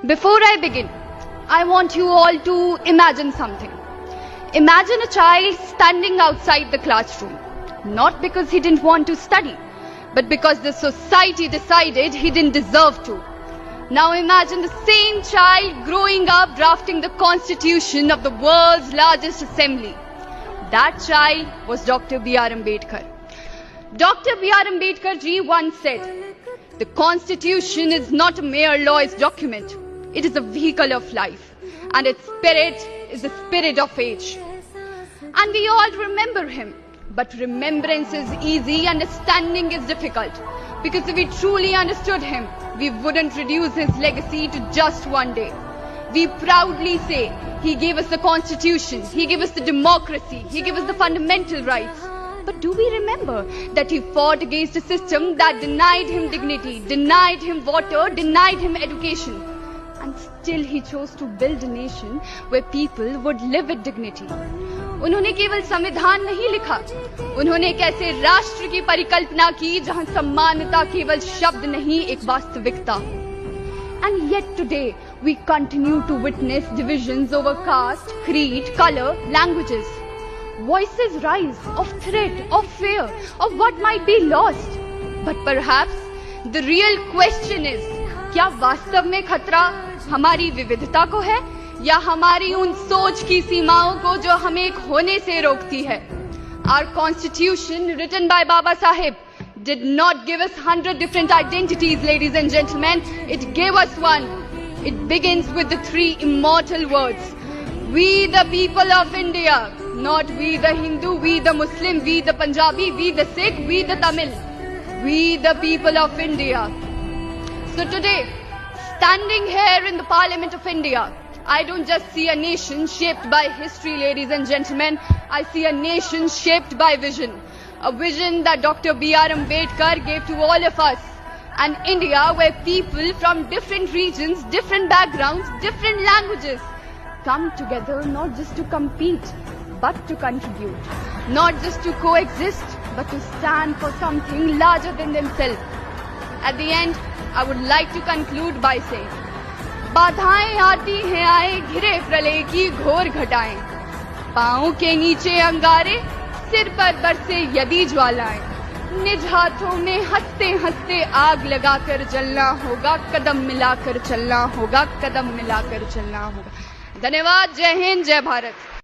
Before I begin, I want you all to imagine something. Imagine a child standing outside the classroom, not because he didn't want to study, but because the society decided he didn't deserve to. Now imagine the same child growing up drafting the constitution of the world's largest assembly. That child was Dr. B.R. Ambedkar. Dr. B.R. Ambedkar ji once said, "The constitution is not a mere law's document. It is a vehicle of life, and its spirit is the spirit of age." And we all remember him. But remembrance is easy, understanding is difficult. Because if we truly understood him, we wouldn't reduce his legacy to just one day. We proudly say, he gave us the constitution, he gave us the democracy, he gave us the fundamental rights. But do we remember that he fought against a system that denied him dignity, denied him water, denied him education? And still he chose to build a nation where people would live with dignity. उन्होंने केवल संविधान नहीं लिखा, उन्होंने एक ऐसे राष्ट्र की परिकल्पना की जहां समानता केवल शब्द नहीं, एक वास्तविकता. And yet today we continue to witness divisions over caste, creed, color, languages. Voices rise of threat, of fear, of what might be lost. But perhaps the real question is, क्या वास्तव में खतरा हमारी विविधता को है या हमारी उन सोच की सीमाओं को जो हमें एक होने से रोकती है? Our constitution written by Baba Sahib did not give us 100 different identities, ladies and gentlemen. It gave us one. It begins with the three immortal words. We the people of India, not we the Hindu, we the Muslim, we the Punjabi, we the Sikh, we the Tamil. We the people of India. So today, standing here in the Parliament of India, I don't just see a nation shaped by history, ladies and gentlemen. I see a nation shaped by vision. A vision that Dr. B.R. Ambedkar gave to all of us. An India where people from different regions, different backgrounds, different languages come together not just to compete, but to contribute. Not just to coexist, but to stand for something larger than themselves. At the end, I would like to conclude by saying, बाधाएं आती हैं आए, घिरे प्रलय की घोर घटाएं, पांव के नीचे अंगारे, सिर पर बरसे यदि ज्वालाएं, निज हाथों में हंसते हंसते आग लगाकर जलना होगा, कदम मिलाकर चलना होगा, कदम मिलाकर चलना होगा. धन्यवाद. जय हिंद, जय भारत.